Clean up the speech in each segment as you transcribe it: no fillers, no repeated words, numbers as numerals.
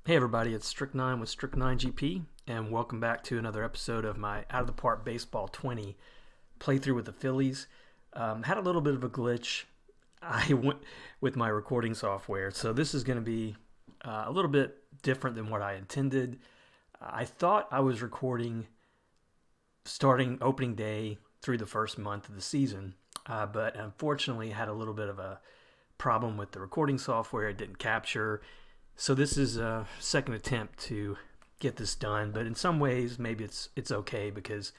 Hey everybody, it's Strict9 with Strict9 GP, and welcome back to another episode of my Out of the Park Baseball 20 playthrough with the Phillies. Had a little bit of a glitch I went with my recording software, so this is going to be a little bit different than what I intended. I thought I was recording starting opening day through the first month of the season, but unfortunately had a little bit of a problem with the recording software. It didn't capture. So this is a second attempt to get this done, but in some ways maybe it's okay because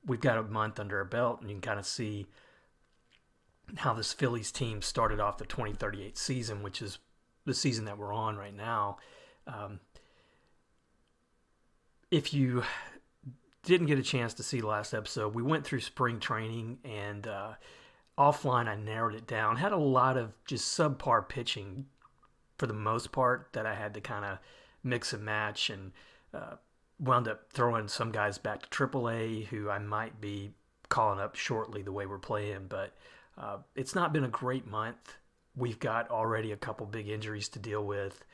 we've got a month under our belt, and you can kind of see how this Phillies team started off the 2038 season, which is the season that we're on right now. If you didn't get a chance to see the last episode, we went through spring training, and offline I narrowed it down. Had a lot of just subpar pitching for the most part that I had to kind of mix and match, and wound up throwing some guys back to AAA who I might be calling up shortly the way we're playing. But it's not been a great month. We've got already a couple big injuries to deal with,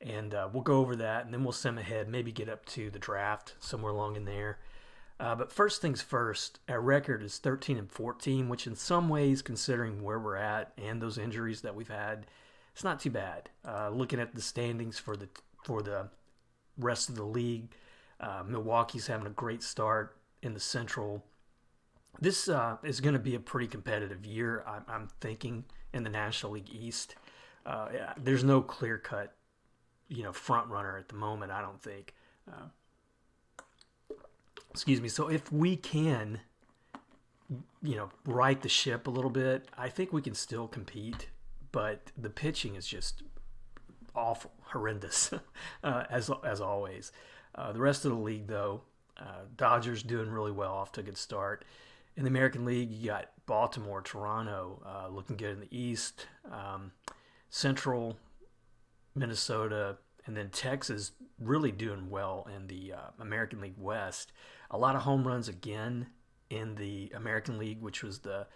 and we'll go over that, and then we'll sim ahead, maybe get up to the draft somewhere along in there. But first things first, our record is 13-14, which in some ways, considering where we're at and those injuries that we've had, it's not too bad. Looking at the standings for the rest of the league, Milwaukee's having a great start in the Central. This is going to be a pretty competitive year, I'm thinking, in the National League East. There's no clear-cut, front runner at the moment, I don't think. Excuse me. So if we can, right the ship a little bit, I think we can still compete. But the pitching is just awful, horrendous, as always. The rest of the league, though, Dodgers doing really well, off to a good start. In the American League, you got Baltimore, Toronto looking good in the East, Central, Minnesota, and then Texas really doing well in the American League West. A lot of home runs again in the American League, which was the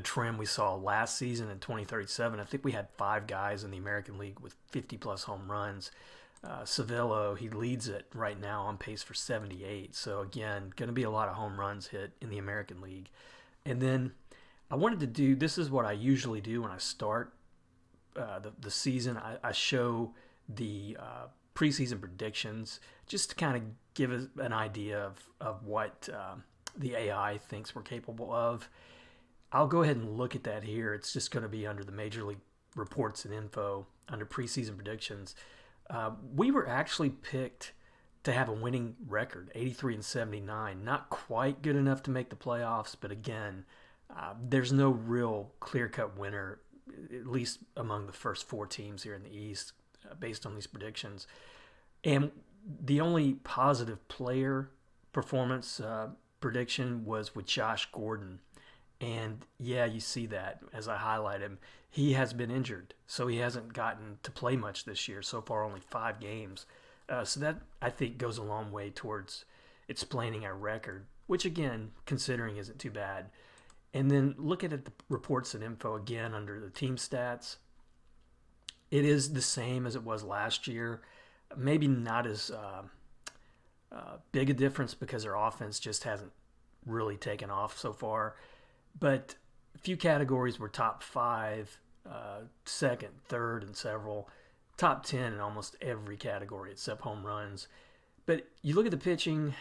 trend we saw last season in 2037. I think we had 5 guys in the American League with 50-plus home runs. Savello, he leads it right now on pace for 78. So, again, going to be a lot of home runs hit in the American League. And then I wanted to do, this is what I usually do when I start the season. I show the preseason predictions just to kind of give us an idea of what the AI thinks we're capable of. I'll go ahead and look at that here. It's just going to be under the Major League Reports and Info, under preseason predictions. We were actually picked to have a winning record, 83-79. Not quite good enough to make the playoffs, but again, there's no real clear-cut winner, at least among the first 4 teams here in the East, based on these predictions. And the only positive player performance prediction was with Josh Gordon. And yeah, you see that as I highlight him. He has been injured, so he hasn't gotten to play much this year. So far, only 5 games. So that, I think, goes a long way towards explaining our record, which, again, considering isn't too bad. And then looking at the reports and info again under the team stats, it is the same as it was last year. Maybe not as big a difference because our offense just hasn't really taken off so far. But a few categories were top 5, second, third, and several. Top 10 in almost every category except home runs. But you look at the pitching,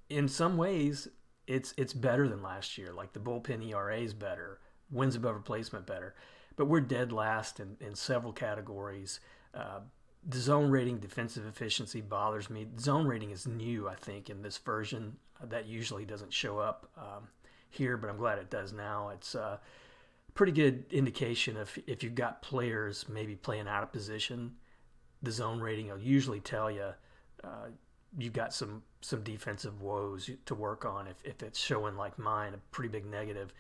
in some ways, it's better than last year. Like the bullpen ERA is better, wins above replacement better. But we're dead last in several categories. The zone rating, defensive efficiency bothers me. The zone rating is new, I think, in this version. That usually doesn't show up here, but I'm glad it does now. It's a pretty good indication if you've got players maybe playing out of position. The zone rating will usually tell you you've got some defensive woes to work on. If it's showing like mine, a pretty big negative.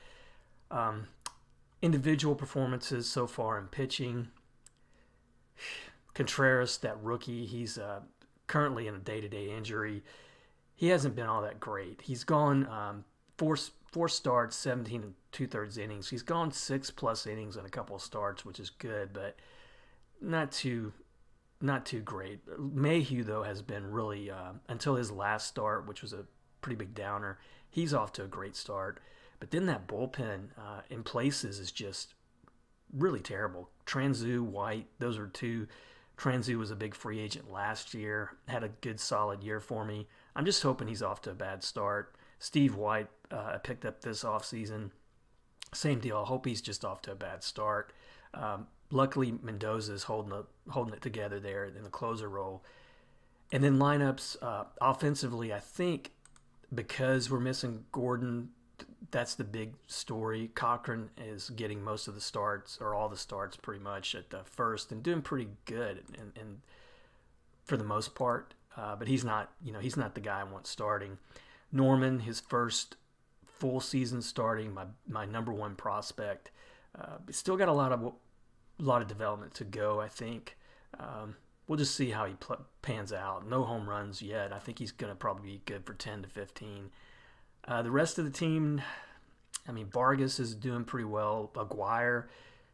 Individual performances so far in pitching. Contreras, that rookie, he's currently in a day-to-day injury. He hasn't been all that great. He's gone four starts, 17 and 2/3 innings. He's gone 6+ innings in a couple of starts, which is good, but not too great. Mayhew, though, has been really, until his last start, which was a pretty big downer, he's off to a great start. But then that bullpen in places is just really terrible. Transu, White, those are two. Transu was a big free agent last year, had a good solid year for me. I'm just hoping he's off to a bad start. Steve White picked up this offseason. Same deal. I hope he's just off to a bad start. Luckily, Mendoza's holding it together there in the closer role. And then lineups, offensively, I think because we're missing Gordon, that's the big story. Cochran is getting most of the starts, or all the starts pretty much at the first, and doing pretty good and for the most part. But he's not the guy I want starting. Norman, his first full season starting, my number one prospect. Still got a lot of development to go, I think. We'll just see how he pans out. No home runs yet. I think he's going to probably be good for 10 to 15. The rest of the team, I mean, Vargas is doing pretty well. Aguirre,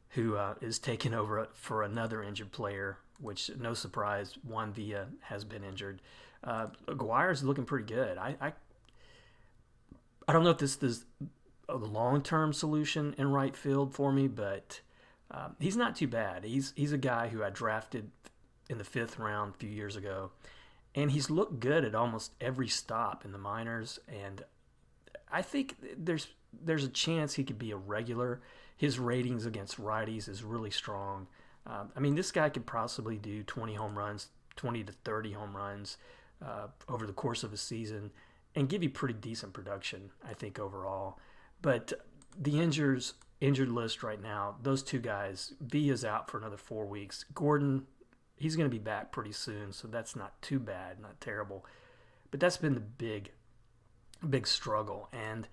who is taking over for another injured player, which, no surprise, Juan Villa has been injured. Aguirre is looking pretty good. I don't know if this is a long-term solution in right field for me, but he's not too bad. He's a guy who I drafted in the 5th round a few years ago, and he's looked good at almost every stop in the minors, and I think there's a chance he could be a regular. His ratings against righties is really strong. I mean, this guy could possibly do 20 home runs, 20 to 30 home runs over the course of a season and give you pretty decent production, I think, overall. But the injured list right now, those two guys, Villa's out for another 4 weeks. Gordon, he's going to be back pretty soon, so that's not too bad, not terrible. But that's been the big struggle. And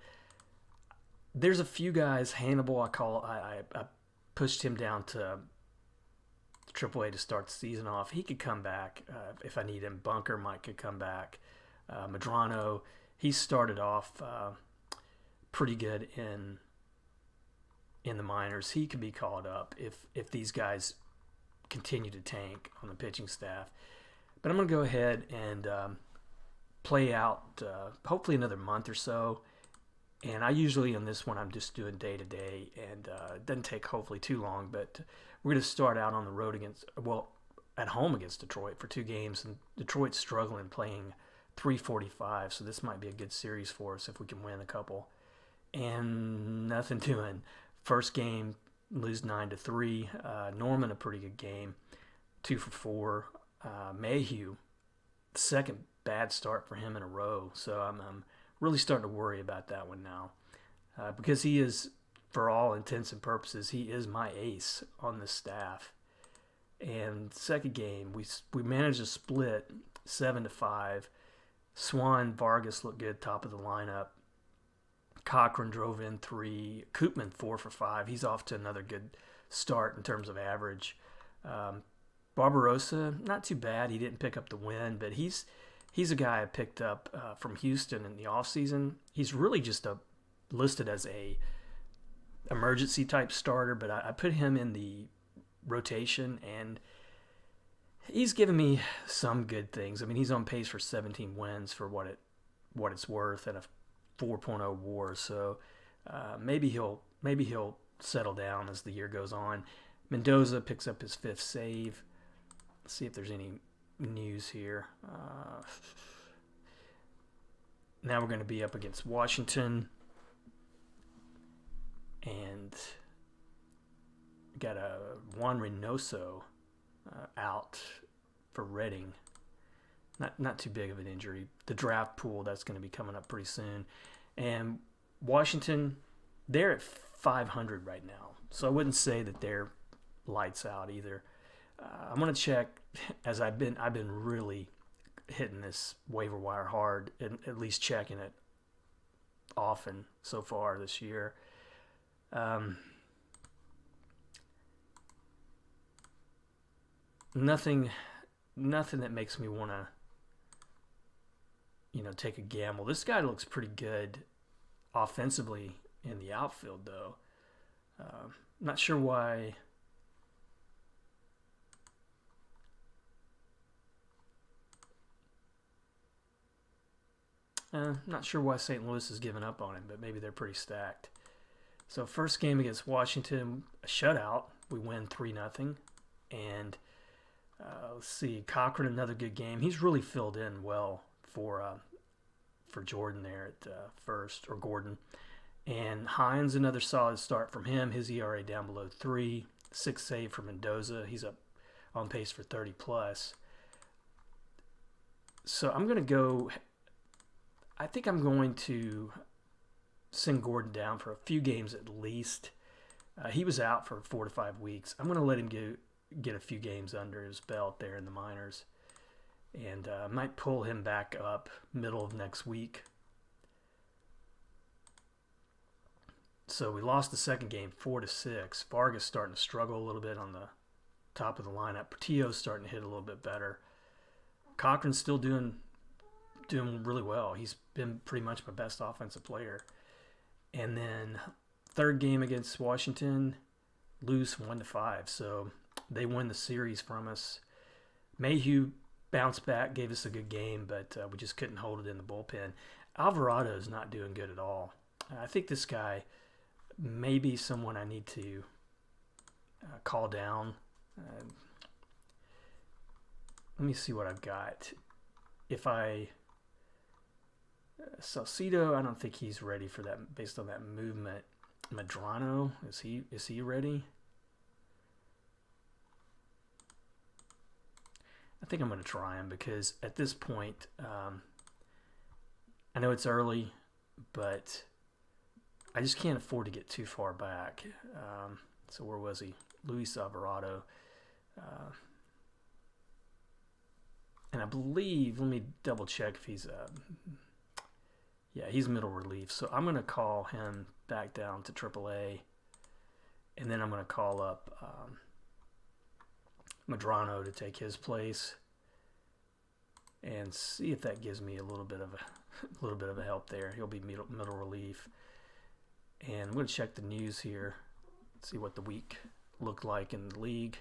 there's a few guys. Hannibal, I pushed him down to AAA to start the season off. He could come back if I need him. Bunker could come back. Medrano, he started off pretty good in the minors. He could be called up if these guys continue to tank on the pitching staff. But I'm going to go ahead and play out hopefully another month or so. And I usually on this one I'm just doing day to day, and it doesn't take hopefully too long. But we're going to start out on the road at home against Detroit for 2 games, and Detroit's struggling, playing .345, so this might be a good series for us if we can win a couple. And nothing doing. First game, lose 9-3. Norman, a pretty good game, 2 for 4. Mayhew, second bad start for him in a row, so I'm really starting to worry about that one now, because he is, for all intents and purposes, he is my ace on this staff. And second game, we managed to split 7-5. Swan, Vargas looked good, top of the lineup. Cochran drove in 3. Koopman 4 for 5. He's off to another good start in terms of average. Barbarossa, not too bad. He didn't pick up the win, but he's a guy I picked up from Houston in the offseason. He's really just listed as a emergency type starter, but I put him in the rotation, and he's given me some good things. I mean, he's on pace for 17 wins for what it's worth, and a 4.0 WAR. So maybe he'll settle down as the year goes on. Mendoza picks up his 5th save. Let's see if there's any news here. Now we're going to be up against Washington, and got a Juan Reynoso out for Reading. Not too big of an injury. The draft pool, that's going to be coming up pretty soon. And Washington, they're at 500 right now, so I wouldn't say that they're lights out either. I'm going to check, as I've been really hitting this waiver wire hard, and at least checking it often so far this year. Nothing that makes me want to, take a gamble. This guy looks pretty good. offensively in the outfield, though. Not sure why. Not sure why St. Louis has given up on him, but maybe they're pretty stacked. So first game against Washington, a shutout. We win 3-0. And let's see, Cochran, another good game. He's really filled in well for Jordan there at first, or Gordon. And Hines, another solid start from him. His ERA down below 3. 6 save from Mendoza. He's up on pace for 30 plus. So I'm going to go. I think I'm going to send Gordon down for a few games at least. He was out for 4 to 5 weeks. I'm going to let him get a few games under his belt there in the minors. And I might pull him back up middle of next week. So we lost the second game 4-6. Vargas starting to struggle a little bit on the top of the lineup. Portillo's starting to hit a little bit better. Cochran's still doing really well. He's been pretty much my best offensive player. And then third game against Washington, lose 1-5. So they win the series from us. Mayhew bounced back, gave us a good game, but we just couldn't hold it in the bullpen. Alvarado's not doing good at all. I think this guy may be someone I need to call down. Let me see what I've got. Salcido, I don't think he's ready for that based on that movement. Medrano, is he ready? I think I'm going to try him because at this point, I know it's early, but I just can't afford to get too far back. So where was he? Luis Alvarado. And I believe, let me double check if he's he's middle relief. So I'm going to call him back down to AAA. And then I'm going to call up Medrano to take his place. And see if that gives me a little bit of a help there. He'll be middle relief. And I'm going to check the news here. See what the week looked like in the league.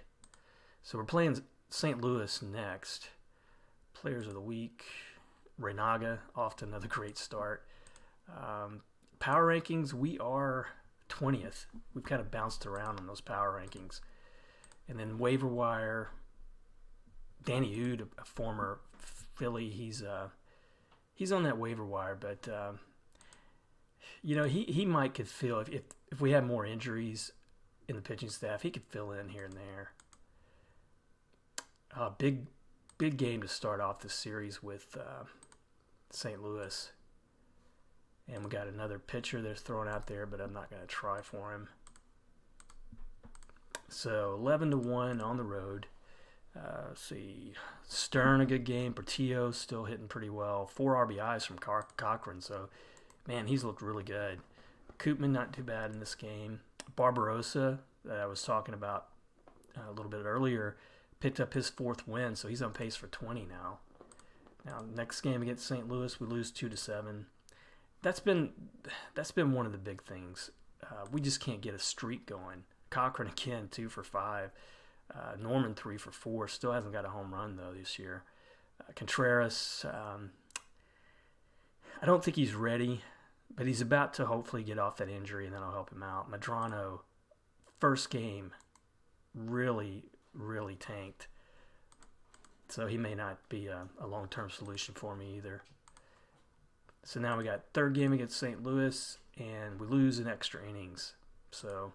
So we're playing St. Louis next. Players of the week. Renaga, off to another great start. Power rankings, we are 20th. We've kind of bounced around on those power rankings. And then waiver wire, Danny Ude, a former Philly, he's on that waiver wire, but he might could fill if we had more injuries in the pitching staff, he could fill in here and there. Big game to start off this series with St. Louis. And we got another pitcher they're throwing out there, but I'm not going to try for him. So 11-1 on the road. Let's see. Stern, a good game. Portillo still hitting pretty well. 4 RBIs from Cochran. So, man, he's looked really good. Koopman, not too bad in this game. Barbarossa, that I was talking about a little bit earlier, picked up his 4th win, so he's on pace for 20 now. Now, next game against St. Louis, we lose 2-7. That's been one of the big things. We just can't get a streak going. Cochran again, 2 for 5. Norman 3 for 4. Still hasn't got a home run though this year. Contreras, I don't think he's ready, but he's about to hopefully get off that injury, and then I'll help him out. Medrano, first game, really, really tanked. So he may not be a long-term solution for me either. So now we got third game against St. Louis, and we lose in extra innings. So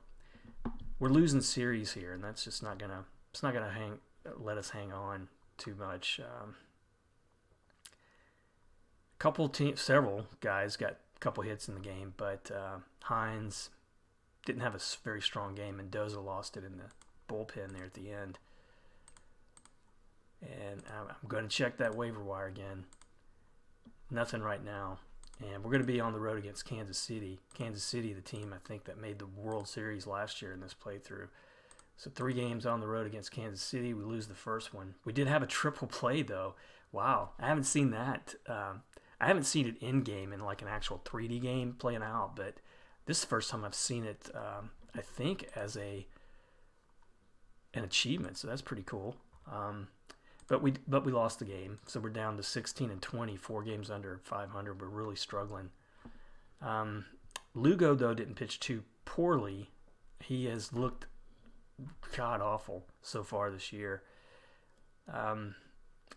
we're losing series here, and that's just not gonna let us hang on too much. Several guys got a couple hits in the game, but Hines didn't have a very strong game. Mendoza lost it in the bullpen there at the end. And I'm going to check that waiver wire again. Nothing right now. And we're going to be on the road against Kansas City. Kansas City, the team I think that made the World Series last year in this playthrough. So 3 games on the road against Kansas City. We lose the first one. We did have a triple play, though. Wow, I haven't seen that. I I haven't seen it in game in like an actual 3D game playing out, but this is the first time I've seen it. I think as an achievement, so that's pretty cool. But we lost the game, so we're down to 16-20, 4 games under 500. We're really struggling. Lugo though didn't pitch too poorly. He has looked god awful so far this year.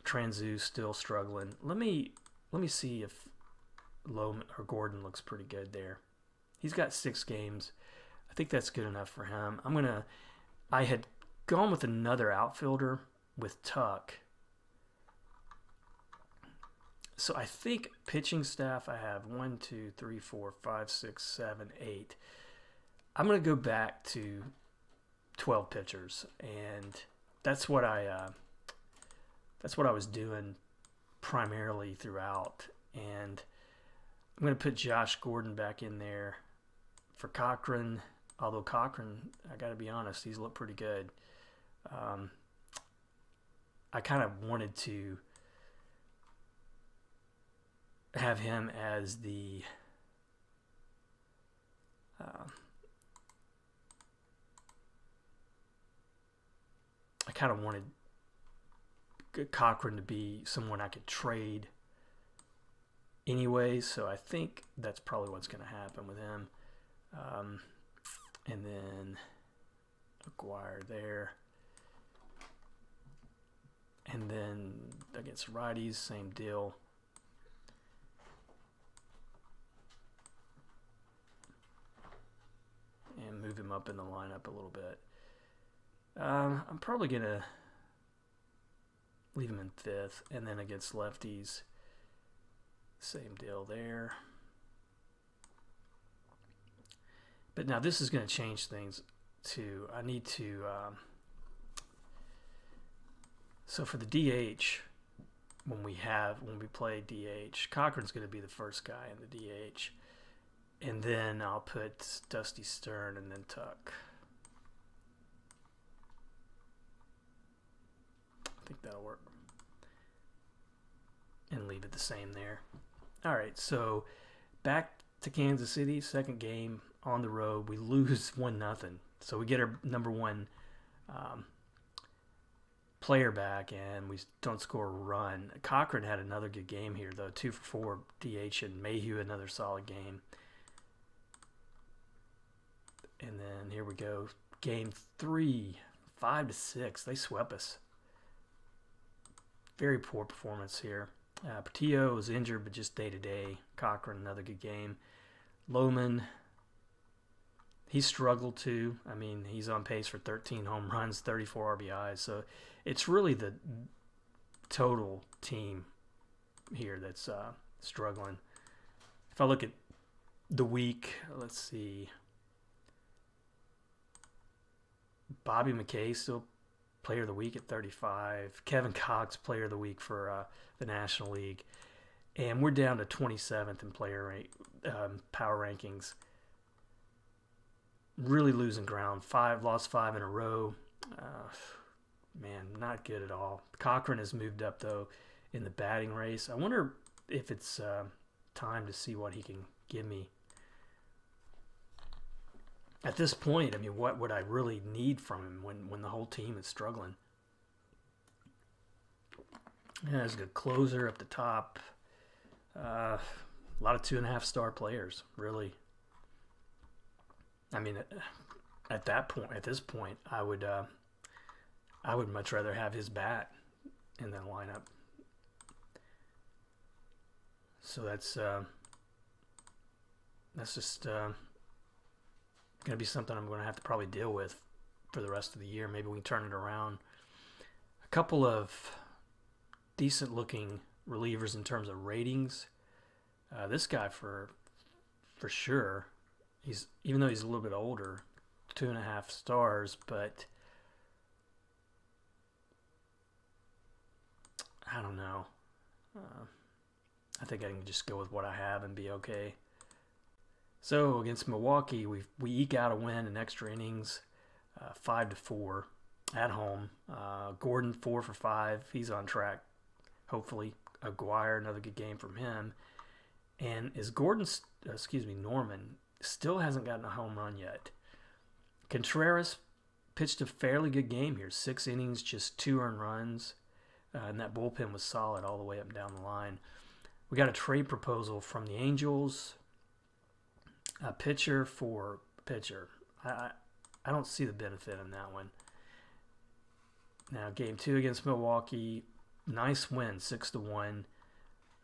Transu still struggling. Let me see if Loman or Gordon looks pretty good there. He's got 6 games. I think that's good enough for him. I had gone with another outfielder with Tuck. So I think pitching staff I have 1, 2, 3, 4, 5, 6, 7, 8. I'm going to go back to 12 pitchers, and that's what I was doing primarily throughout. And I'm going to put Josh Gordon back in there for Cochran. Although Cochran, I got to be honest, he's looked pretty good. I kind of wanted to have him as the I kind of wanted Cochran to be someone I could trade anyway, so I think that's probably what's going to happen with him. And then Aguirre there. And then against righties, same deal. And move him up in the lineup a little bit. I'm probably going to leave him in 5th. And then against lefties, same deal there. But now this is going to change things too. I need to... so for the DH, when we play DH, Cochran's going to be the first guy in the DH. And then I'll put Dusty Stern and then Tuck. I think that'll work. And leave it the same there. All right, so back to Kansas City, second game on the road. We lose 1-0. So we get our number 1 player back, and we don't score a run. Cochran had another good game here, though. 2 for 4 DH, and Mayhew another solid game. And then here we go. Game 3, 5-6. They swept us. Very poor performance here. Portillo was injured, but just day-to-day. Cochran, another good game. Loman, he struggled too. I mean, he's on pace for 13 home runs, 34 RBIs. So it's really the total team here that's struggling. If I look at the week, let's see. Bobby McKay still player of the week at 35. Kevin Cox, player of the week for the National League. And we're down to 27th in power rankings. Really losing ground. Lost 5 in a row. Man, not good at all. Cochran has moved up, though, in the batting race. I wonder if it's time to see what he can give me. At this point, I mean, what would I really need from him when the whole team is struggling? Yeah, there's a good closer up the top. A lot of 2.5-star players, really. I mean, at this point, I would much rather have his bat in the lineup. So that's just going to be something I'm going to have to probably deal with for the rest of the year. Maybe we can turn it around. A couple of decent-looking relievers in terms of ratings. This guy for sure. Even though he's a little bit older, 2.5 stars, but I don't know. I think I can just go with what I have and be okay. So against Milwaukee, we eke out a win in extra innings, 5-4 at home. Gordon 4 for 5. He's on track. Hopefully, Aguirre, another good game from him. And Norman still hasn't gotten a home run yet. Contreras pitched a fairly good game here. 6 innings, just 2 earned runs. And that bullpen was solid all the way up and down the line. We got a trade proposal from the Angels. A pitcher for pitcher. I don't see the benefit in that one. Now, game 2 against Milwaukee. Nice win, 6-1.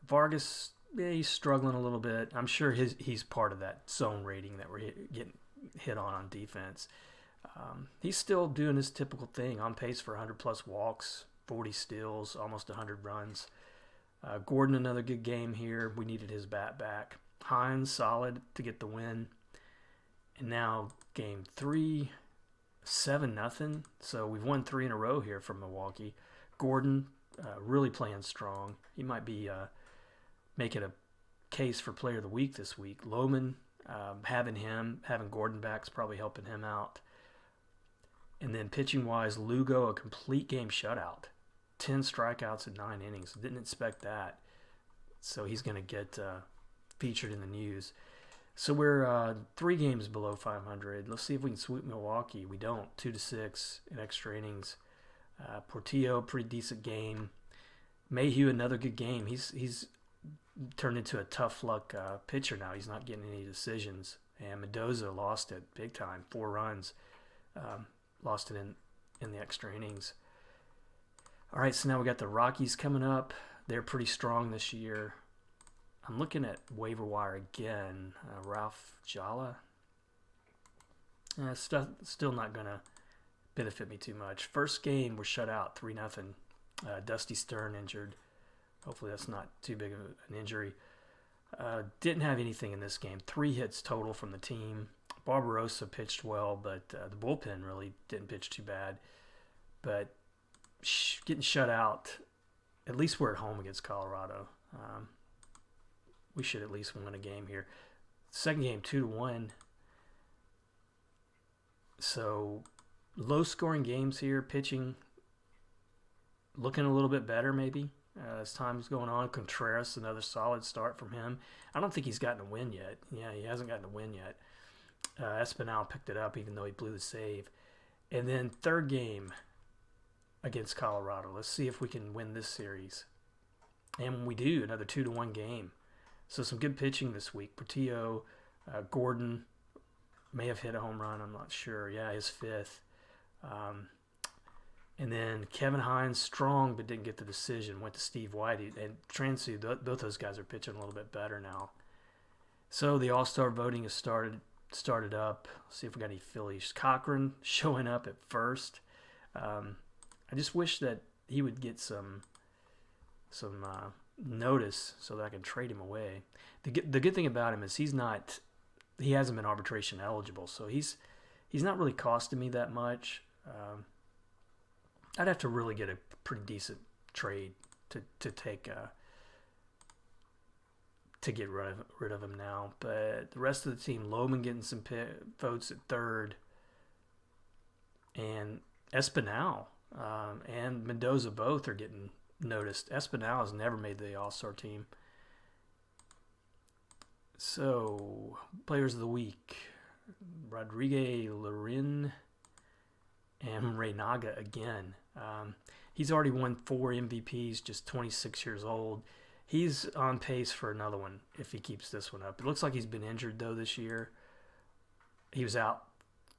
Vargas, he's struggling a little bit. I'm sure he's part of that zone rating that we're getting hit on defense. He's still doing his typical thing, on pace for 100-plus walks, 40 steals, almost 100 runs. Gordon, another good game here. We needed his bat back. Hines, solid to get the win. And now game 3, 7-0. So we've won 3 in a row here from Milwaukee. Gordon really playing strong. He might be making a case for player of the week this week. Lohman, having Gordon back is probably helping him out. And then pitching-wise, Lugo, a complete game shutout. 10 strikeouts in 9 innings. Didn't expect that. So he's going to get featured in the news. So we're 3 games below 500. Let's see if we can sweep Milwaukee. We don't. 2-6 in extra innings. Portillo, pretty decent game. Mayhew, another good game. He's turned into a tough luck pitcher now. He's not getting any decisions. And Mendoza lost it big time. 4 runs. Lost it in the extra innings. All right, so now we got the Rockies coming up. They're pretty strong this year. I'm looking at waiver wire again. Ralph Jala. Still not going to benefit me too much. First game, we're shut out 3-0. Dusty Stern injured. Hopefully that's not too big of an injury. Didn't have anything in this game. 3 hits total from the team. Barbarossa pitched well, but the bullpen really didn't pitch too bad. But getting shut out, at least we're at home against Colorado. We should at least win a game here. Second game, 2-1. So low-scoring games here. Pitching looking a little bit better maybe as time's going on. Contreras, another solid start from him. I don't think he's gotten a win yet. Yeah, he hasn't gotten a win yet. Espinal picked it up even though he blew the save. And then third game against Colorado. Let's see if we can win this series. And when we do, another 2-1 game. So some good pitching this week. Portillo, Gordon may have hit a home run. I'm not sure. Yeah, his 5th. And then Kevin Hines, strong but didn't get the decision. Went to Steve White. And Transu, both those guys are pitching a little bit better now. So the All-Star voting has started up. Let's see if we got any Phillies. Cochran showing up at first. I just wish that he would get some notice so that I can trade him away. The good thing about him is he hasn't been arbitration eligible, so he's not really costing me that much. I'd have to really get a pretty decent trade to take to get rid of him now. But the rest of the team, Lohman getting some votes at third, and Espinal and Mendoza both are getting noticed. Espinal has never made the All-Star team. So, players of the week, Rodriguez, Larin, and Reynaga again. He's already won 4 MVPs, just 26 years old. He's on pace for another one if he keeps this one up. It looks like he's been injured, though, this year. He was out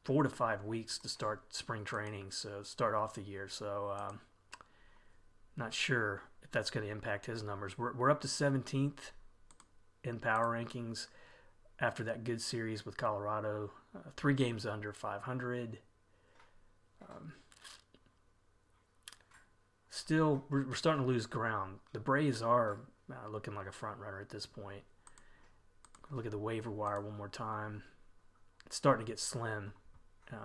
4 to 5 weeks to start spring training, so start off the year. So, not sure if that's going to impact his numbers. We're up to 17th in power rankings after that good series with Colorado. 3 games under 500. Still, we're starting to lose ground. The Braves are looking like a front runner at this point. Look at the waiver wire one more time. It's starting to get slim.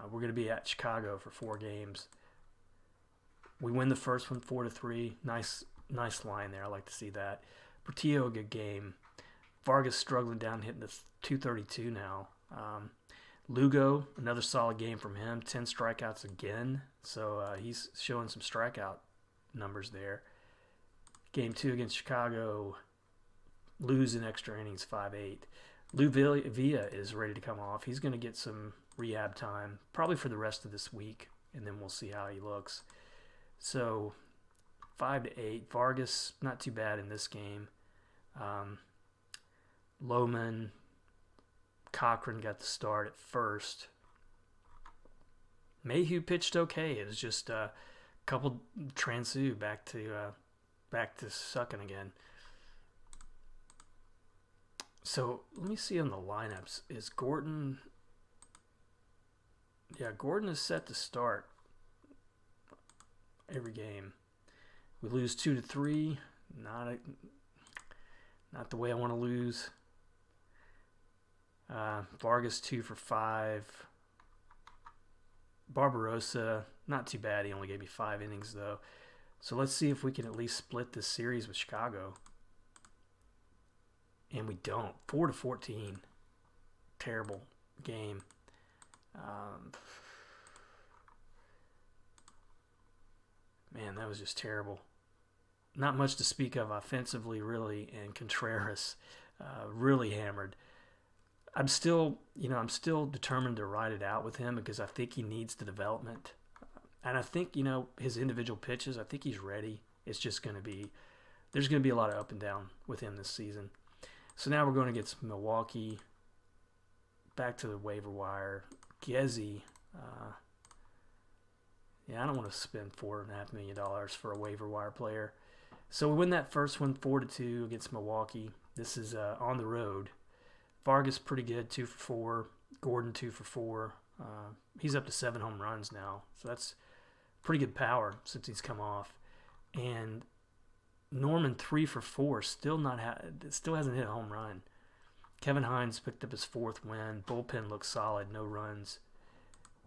We're going to be at Chicago for 4 games. We win the first one 4-3. Nice line there. I like to see that. Portillo, a good game. Vargas struggling down, hitting the 232 now. Lugo, another solid game from him. 10 strikeouts again. So he's showing some strikeout numbers there. Game 2 against Chicago. lose in extra innings 5-8. Lou Villa is ready to come off. He's going to get some rehab time, probably for the rest of this week, and then we'll see how he looks. So 5-8. Vargas, not too bad in this game. Lohman, Cochran got the start at first. Mayhew pitched okay. It was just a couple Transu back to sucking again. So let me see on the lineups. Is Gordon? Yeah, Gordon is set to start every game. We lose 2-3. Not the way I want to lose. Vargas 2 for 5. Barbarossa, not too bad. He only gave me 5 innings though. So let's see if we can at least split this series with Chicago. And we don't. 4-14. Terrible game. Man, that was just terrible. Not much to speak of offensively, really, and Contreras really hammered. I'm still determined to ride it out with him because I think he needs the development. And I think, his individual pitches, I think he's ready. It's just there's going to be a lot of up and down with him this season. So now we're going against Milwaukee. Back to the waiver wire. Gezzy. I don't want to spend $4.5 million for a waiver wire player. So we win that first one 4-2 against Milwaukee. This is on the road. Vargas pretty good, 2 for 4. Gordon 2 for 4. He's up to 7 home runs now, so that's pretty good power since he's come off. And Norman 3 for 4, still hasn't hit a home run. Kevin Hines picked up his 4th win. Bullpen looks solid, no runs.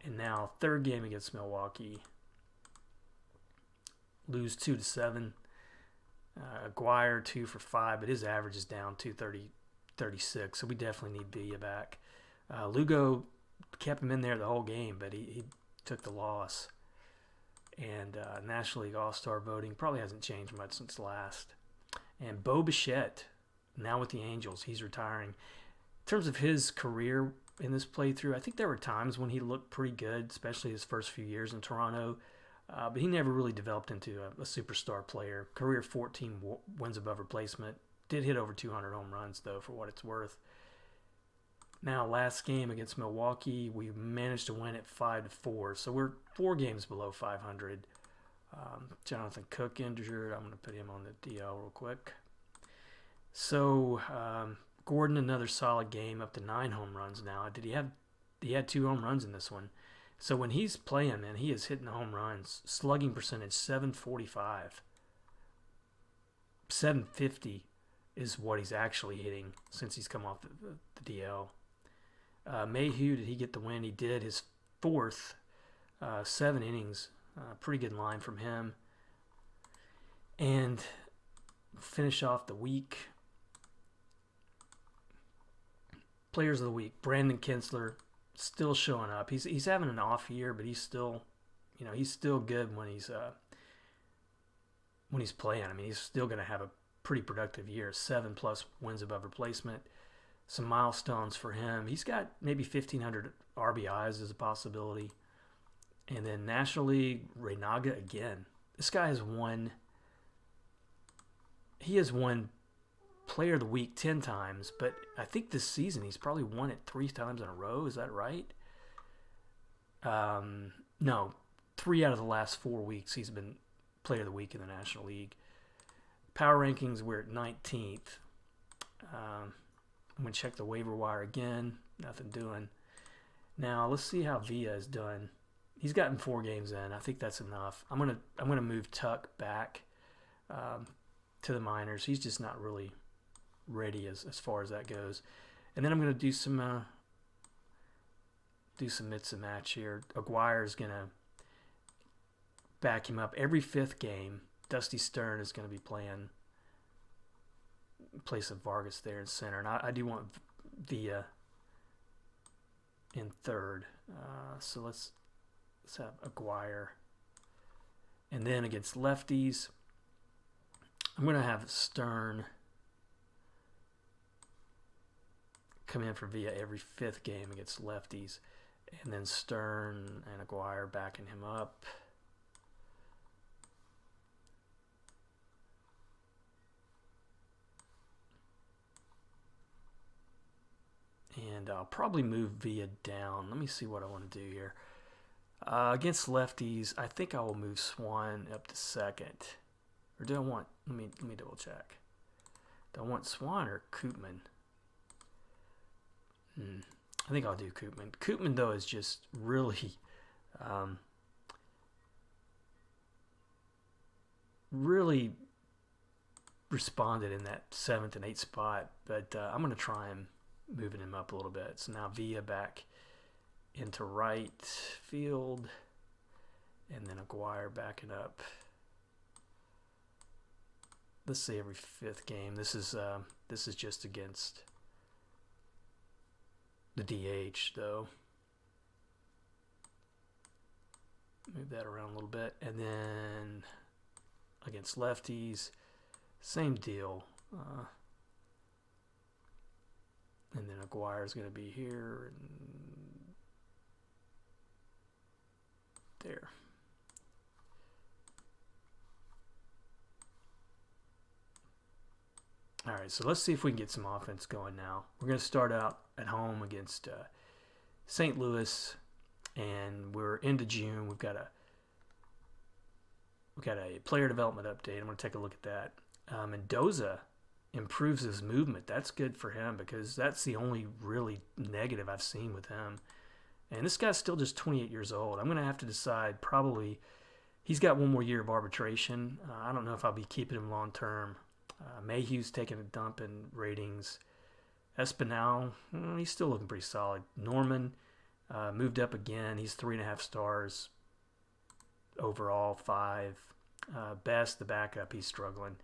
And now third game against Milwaukee. Lose 2-7. Aguirre 2 for 5, but his average is down 236, so we definitely need Villa back. Lugo kept him in there the whole game, but he took the loss. And National League All-Star voting probably hasn't changed much since last. And Bo Bichette, now with the Angels, he's retiring. In terms of his career in this playthrough, I think there were times when he looked pretty good, especially his first few years in Toronto. But he never really developed into a superstar player. Career 14 wins above replacement. Did hit over 200 home runs, though, for what it's worth. Now, last game against Milwaukee, we managed to win it 5-4. So we're 4 games below 500. Jonathan Cook injured. I'm going to put him on the DL real quick. So Gordon, another solid game, up to 9 home runs now. He had 2 home runs in this one. So when he's playing, man, he is hitting the home runs. Slugging percentage, 745. 750 is what he's actually hitting since he's come off the DL. Mayhew, did he get the win? He did. His 4th, 7 innings. Pretty good line from him. And finish off the week. Players of the week, Brandon Kinsler, still showing up. He's having an off year, but he's still good when he's playing. I mean, he's still going to have a pretty productive year. 7+ wins above replacement. Some milestones for him. He's got maybe 1,500 RBIs as a possibility. And then National League, Reynaga again. This guy has won Player of the Week 10 times, but I think this season he's probably won it 3 times in a row. Is that right? No, 3 out of the last 4 weeks he's been Player of the Week in the National League. Power rankings, we're at 19th. I'm going to check the waiver wire again. Nothing doing. Now, let's see how Villa is done. He's gotten 4 games in. I think that's enough. I'm gonna move Tuck back to the minors. He's just not really ready as far as that goes. And then I'm going to do some mix and match here. Aguirre's going to back him up every 5th game. Dusty Stern is going to be playing in place of Vargas there in center. And I do want Villa in 3rd. So let's have Aguirre. And then against lefties, I'm going to have Stern come in for Villa every 5th game against lefties. And then Stern and Aguirre backing him up. And I'll probably move Villa down. Let me see what I want to do here. Against lefties, I think I will move Swan up to 2nd. Or do I want, let me double check. Do I want Swan or Koopman? I think I'll do Koopman. Koopman, though, is just really, really responded in that 7th and 8th spot. But I'm going to try him, moving him up a little bit. So now Villa back into right field, and then Aguirre backing up. Let's say every 5th game. This is just against the DH, though. Move that around a little bit, and then against lefties, same deal. And then Aguirre's going to be here and there. All right, so let's see if we can get some offense going now. We're going to start out at home against St. Louis, and we're into June. We've got a player development update. I'm going to take a look at that. Mendoza improves his movement. That's good for him because that's the only really negative I've seen with him. And this guy's still just 28 years old. I'm going to have to decide probably he's got one more year of arbitration. I don't know if I'll be keeping him long term. Mayhew's taking a dump in ratings. Espinal, he's still looking pretty solid. Norman moved up again. He's 3.5 stars. Overall, 5. Best, the backup, he's struggling.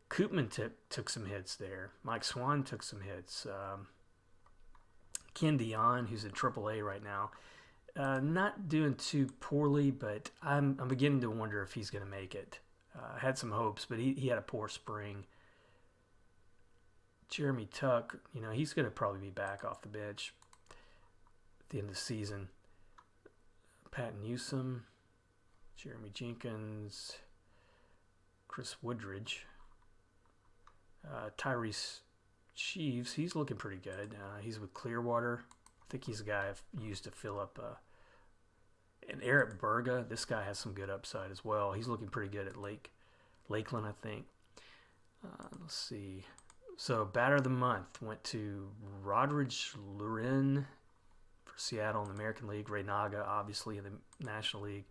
Koopman took some hits there. Mike Swan took some hits. Ken Dion, who's in AAA right now, not doing too poorly, but I'm beginning to wonder if he's going to make it. I had some hopes, but he had a poor spring. Jeremy Tuck, he's going to probably be back off the bench at the end of the season. Pat Newsom, Jeremy Jenkins, Chris Woodridge, Tyrese Sheaves, he's looking pretty good. He's with Clearwater. I think he's a guy I've used to fill up. And Eric Berga, this guy has some good upside as well. He's looking pretty good at Lakeland, I think. Let's see. So batter of the month went to Rodriguez Lurin for Seattle in the American League. Ray Naga, obviously, in the National League.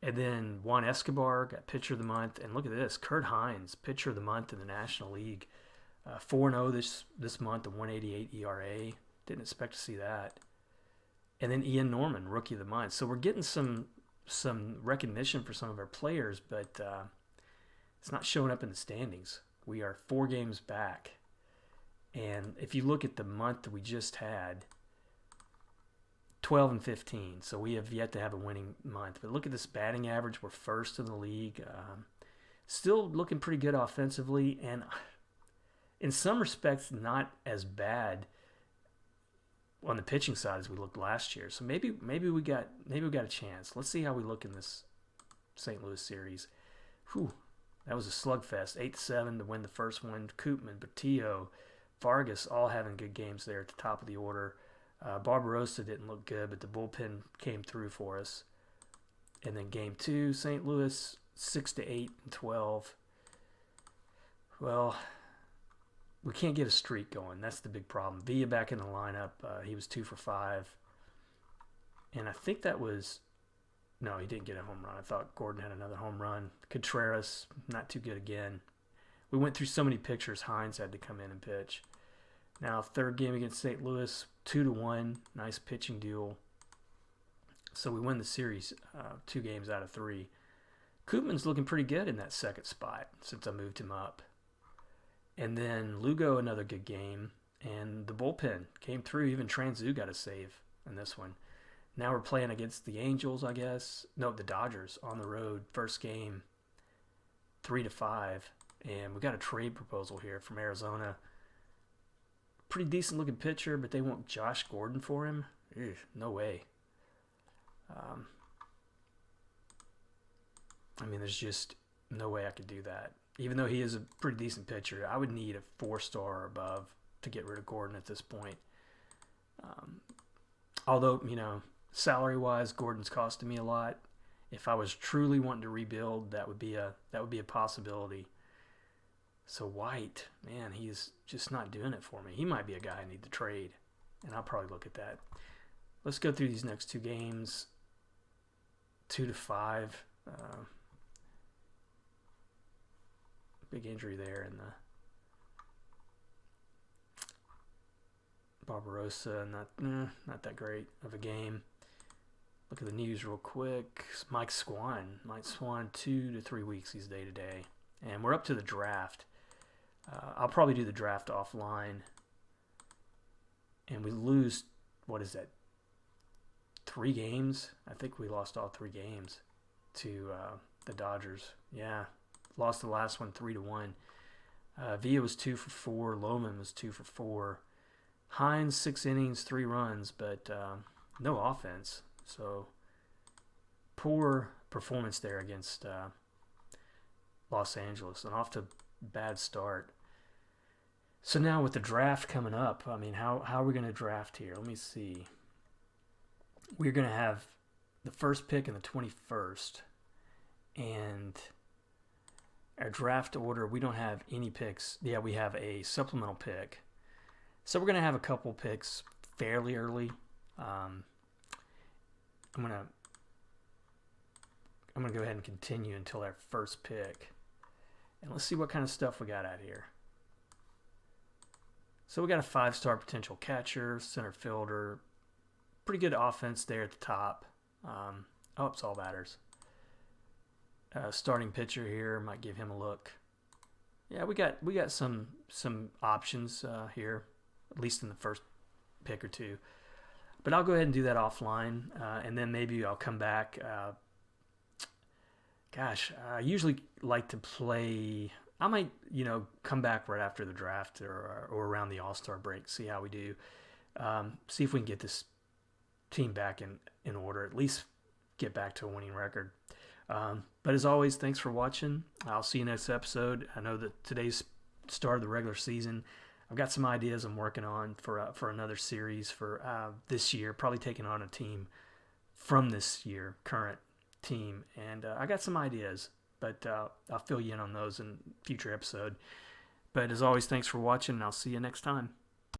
And then Juan Escobar got pitcher of the month. And look at this. Kurt Hines, pitcher of the month in the National League. 4-0 this month, a 188 ERA. Didn't expect to see that. And then Ian Norman, rookie of the month. So we're getting some recognition for some of our players, but it's not showing up in the standings. We are 4 games back. And if you look at the month that we just had, 12 and 15. So we have yet to have a winning month. But look at this batting average. We're first in the league. Still looking pretty good offensively. And in some respects, not as bad on the pitching side as we looked last year. So maybe we got a chance. Let's see how we look in this St. Louis series. Whew, that was a slugfest. 8-7 to win the first one. Koopman, Batillo, Vargas all having good games there at the top of the order. Barbarossa didn't look good, but the bullpen came through for us. And then game 2, St. Louis 6-8 and 12. Well, we can't get a streak going. That's the big problem. Villa back in the lineup. He was 2 for 5. And I think that was... No, he didn't get a home run. I thought Gordon had another home run. Contreras, not too good again. We went through so many pictures. Hines had to come in and pitch. Now, 3rd game against St. Louis, 2-1. Nice pitching duel. So we win the series 2 games out of 3. Koopman's looking pretty good in that 2nd spot since I moved him up. And then Lugo, another good game. And the bullpen came through. Even Transu got a save in this one. Now we're playing against the Angels, I guess. No, the Dodgers on the road. First game, 3-5. And we got a trade proposal here from Arizona. pretty decent looking pitcher, but they want Josh Gordon for him. Ugh, no way. I mean, there's just no way I could do that. Even though he is a pretty decent pitcher, I would need a 4-star or above to get rid of Gordon at this point. Although, salary-wise, Gordon's costing me a lot. If I was truly wanting to rebuild, that would be a possibility. So White, man, he's just not doing it for me. He might be a guy I need to trade, and I'll probably look at that. Let's go through these next 2 games. 2-5. Big injury there in the Barbarossa. Not that great of a game. Look at the news real quick. Mike Swan 2 to 3 weeks. He's day to day, and we're up to the draft. I'll probably do the draft offline, and we lose. What is that? 3 games. I think we lost all 3 games to the Dodgers. Yeah. Lost the last one 3-1. Villa was 2 for 4. Lohman was 2 for 4. Hines 6 innings, 3 runs, but no offense. So poor performance there against Los Angeles, and off to a bad start. So now with the draft coming up, I mean, how are we going to draft here? Let me see. We're going to have the first pick in the 21st, and our draft order, we don't have any picks. Yeah, we have a supplemental pick. So we're going to have a couple picks fairly early. I'm gonna go ahead and continue until our first pick. And let's see what kind of stuff we got out here. So we got a 5-star potential catcher, center fielder, pretty good offense there at the top. It's all batters. Starting pitcher here, might give him a look. Yeah, we got some options here, at least in the first pick or 2. But I'll go ahead and do that offline, and then maybe I'll come back. I usually like to play. I might, come back right after the draft or around the All-Star break, see how we do. See if we can get this team back in order, at least get back to a winning record. But as always, thanks for watching. I'll see you next episode. I know that today's start of the regular season. I've got some ideas I'm working on for another series for this year, probably taking on a team from this year, current team. And I got some ideas, but I'll fill you in on those in future episode. But as always, thanks for watching, and I'll see you next time.